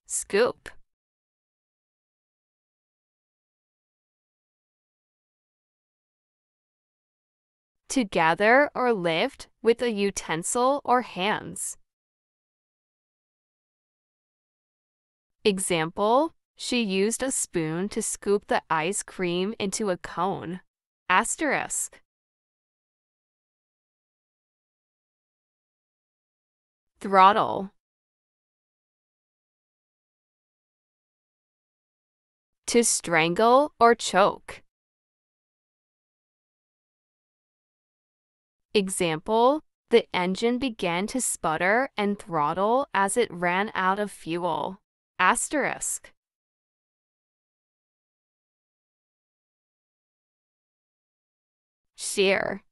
scoop. To gather or lift with a utensil or hands. Example, she used a spoon to scoop the ice cream into a cone. Asterisk. Throttle. To strangle or choke. Example, the engine began to sputter and throttle as it ran out of fuel. Asterisk. Shear.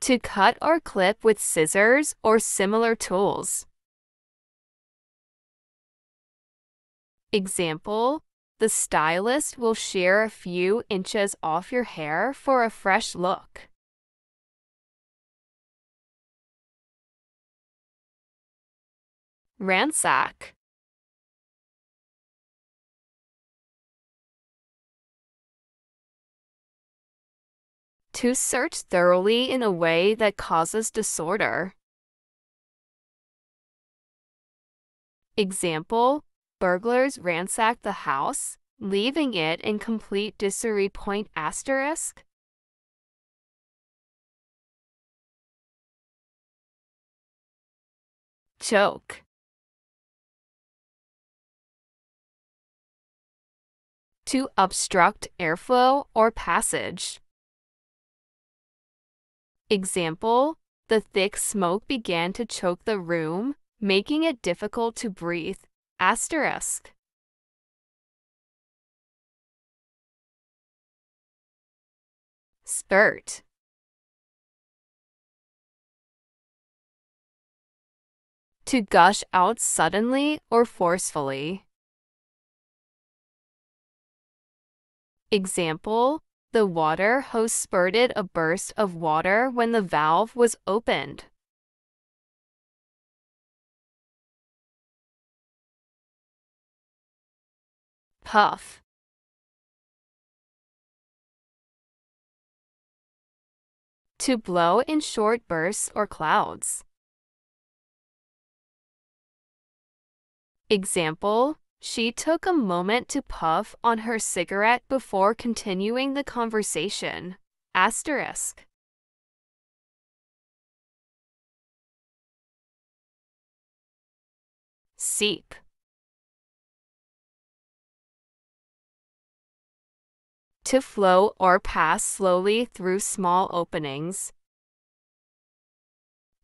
To cut or clip with scissors or similar tools. Example, the stylist will shear a few inches off your hair for a fresh look. Ransack. To search thoroughly in a way that causes disorder. Example, burglars ransacked the house, leaving it in complete disarray. Asterisk. Choke. To obstruct airflow or passage. Example, the thick smoke began to choke the room, making it difficult to breathe. Asterisk. Spurt. To gush out suddenly or forcefully. Example, the water hose spurted a burst of water when the valve was opened. Puff. To blow in short bursts or clouds. Example, she took a moment to puff on her cigarette before continuing the conversation. Asterisk. Seep. To flow or pass slowly through small openings.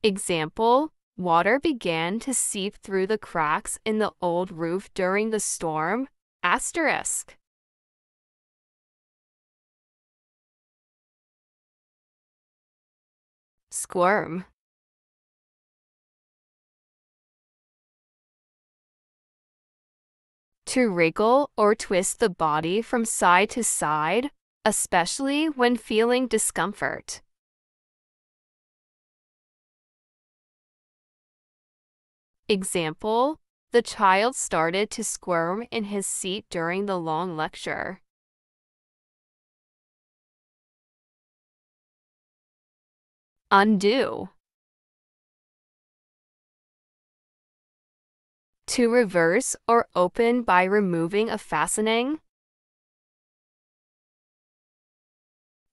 Example, water began to seep through the cracks in the old roof during the storm. Asterisk. Squirm. To wriggle or twist the body from side to side, especially when feeling discomfort. Example, the child started to squirm in his seat during the long lecture. Undo. To reverse or open by removing a fastening.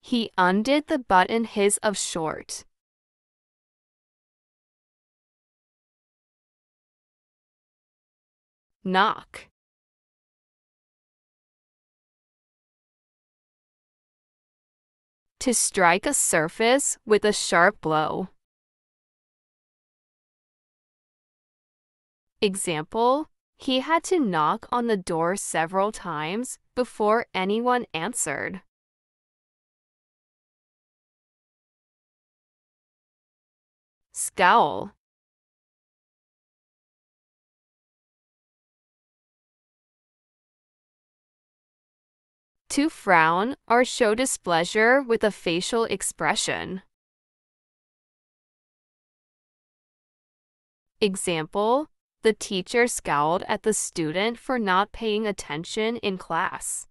He undid the button his of short. Knock. To strike a surface with a sharp blow. Example, he had to knock on the door several times before anyone answered. Scowl. To frown or show displeasure with a facial expression. Example, the teacher scowled at the student for not paying attention in class.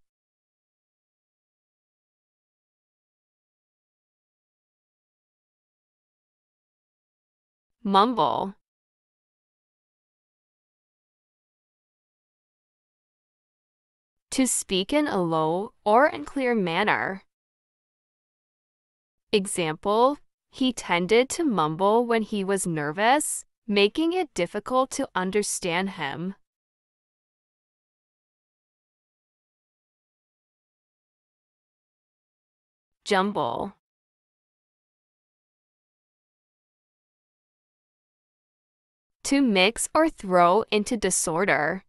Mumble. To speak in a low or unclear manner. Example, he tended to mumble when he was nervous, making it difficult to understand him. Jumble. To mix or throw into disorder.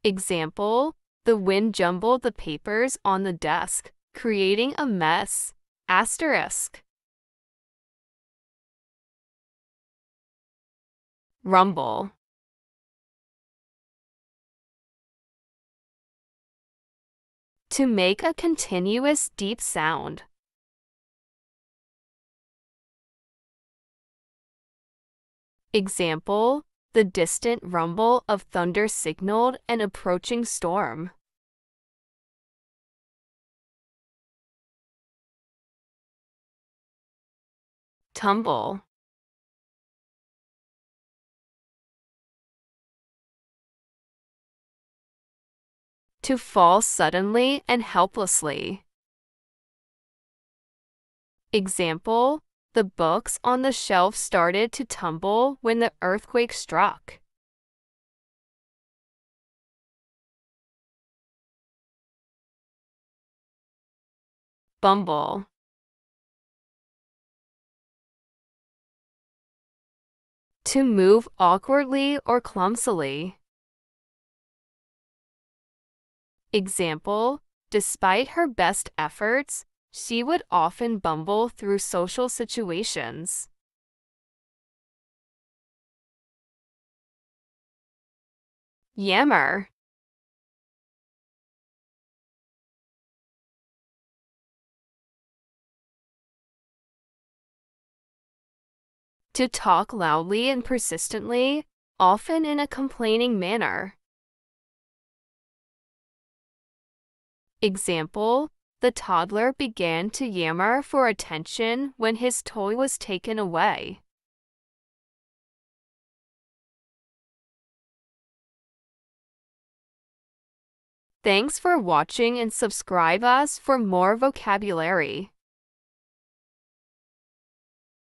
Example, the wind jumbled the papers on the desk, creating a mess. Asterisk. Rumble. To make a continuous deep sound. Example, the distant rumble of thunder signaled an approaching storm. Tumble. To fall suddenly and helplessly. Example, the books on the shelf started to tumble when the earthquake struck. Bumble. To move awkwardly or clumsily. Example, despite her best efforts, she would often bumble through social situations. Yammer. To talk loudly and persistently, often in a complaining manner. Example, the toddler began to yammer for attention when his toy was taken away. Thanks for watching and subscribe us for more vocabulary.